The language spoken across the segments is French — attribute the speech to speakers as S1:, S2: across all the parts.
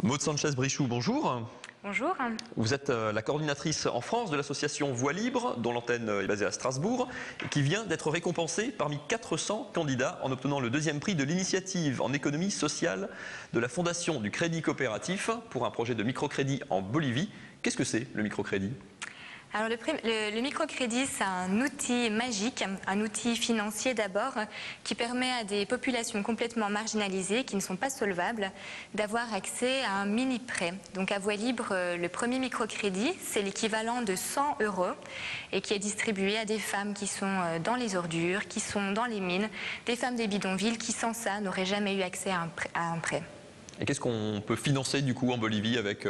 S1: Maud Sanchez-Brichoux, bonjour.
S2: Bonjour.
S1: Vous êtes la coordinatrice en France de l'association Voix Libre, dont l'antenne est basée à Strasbourg, et qui vient d'être récompensée parmi 400 candidats en obtenant le deuxième prix de l'initiative en économie sociale de la Fondation du Crédit Coopératif pour un projet de microcrédit en Bolivie. Qu'est-ce que c'est le microcrédit ?
S2: Alors le microcrédit, c'est un outil magique, un outil financier d'abord, qui permet à des populations complètement marginalisées, qui ne sont pas solvables, d'avoir accès à un mini-prêt. Donc à Voix Libre, le premier microcrédit, c'est l'équivalent de 100 € et qui est distribué à des femmes qui sont dans les ordures, qui sont dans les mines, des femmes des bidonvilles qui sans ça n'auraient jamais eu accès à un prêt.
S1: Et qu'est-ce qu'on peut financer du coup en Bolivie avec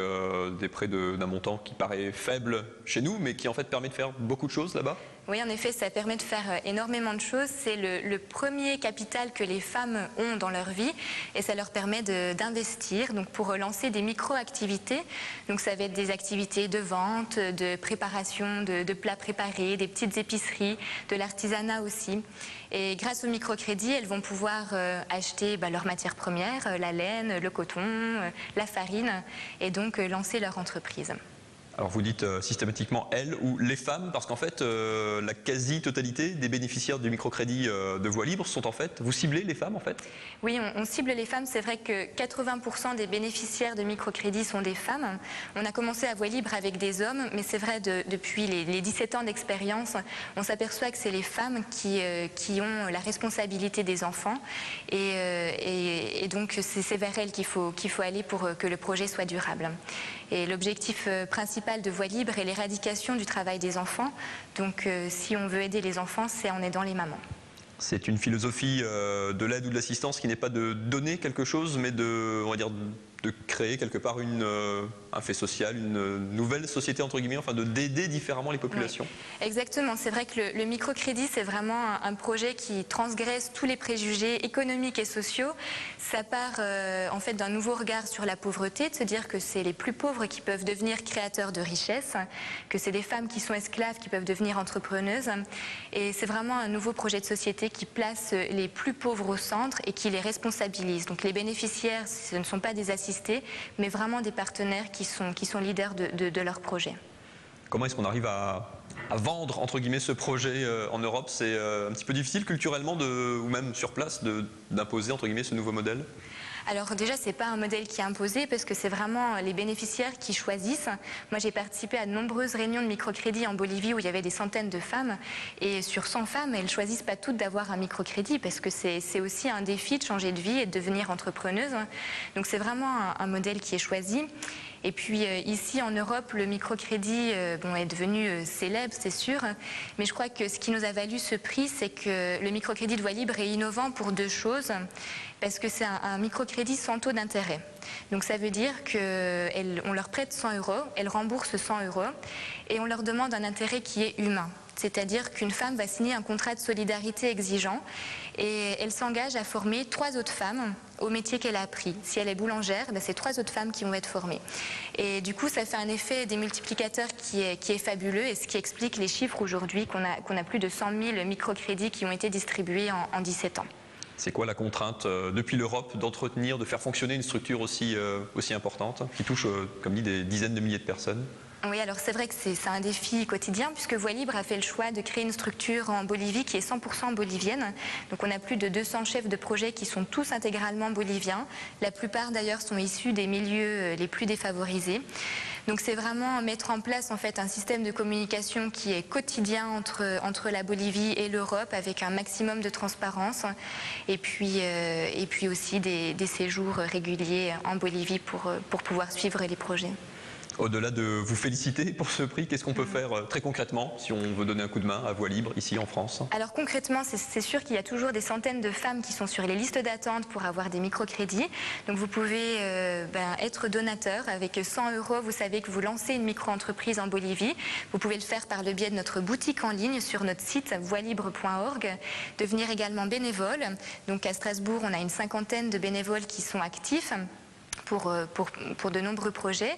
S1: des prêts d'un montant qui paraît faible chez nous, mais qui en fait permet de faire beaucoup de choses là-bas ?
S2: Oui, en effet, ça permet de faire énormément de choses. C'est le premier capital que les femmes ont dans leur vie et ça leur permet d'investir donc pour lancer des micro-activités. Donc ça va être des activités de vente, de préparation de plats préparés, des petites épiceries, de l'artisanat aussi. Et grâce au microcrédit, elles vont pouvoir acheter leurs matières premières, la laine, le coton, la farine, et donc lancer leur entreprise.
S1: Alors vous dites systématiquement elles ou les femmes, parce qu'en fait la quasi-totalité des bénéficiaires du microcrédit de Voix Libre sont en fait, vous ciblez les femmes en fait ?
S2: Oui, on cible les femmes. C'est vrai que 80% des bénéficiaires de microcrédit sont des femmes. On a commencé à Voix Libre avec des hommes, mais c'est vrai depuis les 17 ans d'expérience, on s'aperçoit que c'est les femmes qui ont la responsabilité des enfants et donc c'est vers elles qu'il faut aller pour que le projet soit durable. Et l'objectif principal de Voix Libre est l'éradication du travail des enfants. Donc si on veut aider les enfants, c'est en aidant les mamans.
S1: C'est une philosophie de l'aide ou de l'assistance qui n'est pas de donner quelque chose, mais on va dire, de créer quelque part un fait social, une nouvelle société entre guillemets, enfin d'aider différemment les populations.
S2: Oui, exactement, c'est vrai que le microcrédit c'est vraiment un projet qui transgresse tous les préjugés économiques et sociaux. Ça part en fait d'un nouveau regard sur la pauvreté, de se dire que c'est les plus pauvres qui peuvent devenir créateurs de richesses, que c'est des femmes qui sont esclaves qui peuvent devenir entrepreneuses. Et c'est vraiment un nouveau projet de société qui place les plus pauvres au centre et qui les responsabilise. Donc les bénéficiaires, ce ne sont pas des assistés, mais vraiment des partenaires qui sont leaders de leur projet.
S1: Comment est-ce qu'on arrive à vendre entre guillemets ce projet en Europe ? C'est un petit peu difficile culturellement ou même sur place d'imposer entre guillemets ce nouveau modèle ?
S2: Alors déjà, c'est pas un modèle qui est imposé parce que c'est vraiment les bénéficiaires qui choisissent. Moi, j'ai participé à de nombreuses réunions de microcrédit en Bolivie où il y avait des centaines de femmes. Et sur 100 femmes, elles choisissent pas toutes d'avoir un microcrédit parce que c'est aussi un défi de changer de vie et de devenir entrepreneuse. Donc c'est vraiment un modèle qui est choisi. Et puis ici en Europe, le microcrédit est devenu célèbre, c'est sûr. Mais je crois que ce qui nous a valu ce prix, c'est que le microcrédit de Voix Libre est innovant pour deux choses. Parce que c'est un microcrédit sans taux d'intérêt. Donc ça veut dire qu'on leur prête 100 €, elles remboursent 100 € et on leur demande un intérêt qui est humain. C'est-à-dire qu'une femme va signer un contrat de solidarité exigeant et elle s'engage à former 3 autres femmes au métier qu'elle a appris. Si elle est boulangère, c'est 3 autres femmes qui vont être formées. Et du coup, ça fait un effet des multiplicateurs qui est fabuleux et ce qui explique les chiffres aujourd'hui qu'on a plus de 100 000 microcrédits qui ont été distribués en 17 ans.
S1: C'est quoi la contrainte depuis l'Europe d'entretenir, de faire fonctionner une structure aussi importante, qui touche, comme dit, des dizaines de milliers de personnes ?
S2: Oui, alors c'est vrai que c'est un défi quotidien puisque Voix Libre a fait le choix de créer une structure en Bolivie qui est 100% bolivienne. Donc on a plus de 200 chefs de projet qui sont tous intégralement boliviens. La plupart d'ailleurs sont issus des milieux les plus défavorisés. Donc c'est vraiment mettre en place en fait un système de communication qui est quotidien entre la Bolivie et l'Europe avec un maximum de transparence et puis aussi des séjours réguliers en Bolivie pour pouvoir suivre les projets.
S1: Au-delà de vous féliciter pour ce prix, qu'est-ce qu'on peut faire très concrètement si on veut donner un coup de main à Voix Libre ici en France ? Alors
S2: concrètement, c'est sûr qu'il y a toujours des centaines de femmes qui sont sur les listes d'attente pour avoir des microcrédits. Donc vous pouvez être donateur avec 100 €. Vous savez que vous lancez une micro-entreprise en Bolivie. Vous pouvez le faire par le biais de notre boutique en ligne sur notre site voixlibre.org. Devenir également bénévole. Donc à Strasbourg, on a une 50aine de bénévoles qui sont actifs pour de nombreux projets.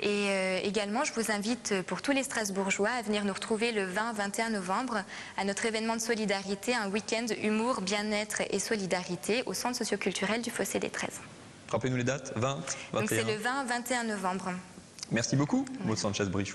S2: Et également, je vous invite pour tous les Strasbourgeois à venir nous retrouver le 20-21 novembre à notre événement de solidarité, un week-end humour, bien-être et solidarité au centre socioculturel du Fossé des 13.
S1: Rappelez-nous les dates, 20, 21.
S2: Donc c'est le 20-21 novembre.
S1: Merci beaucoup, Maud Sanchez-Brichoux.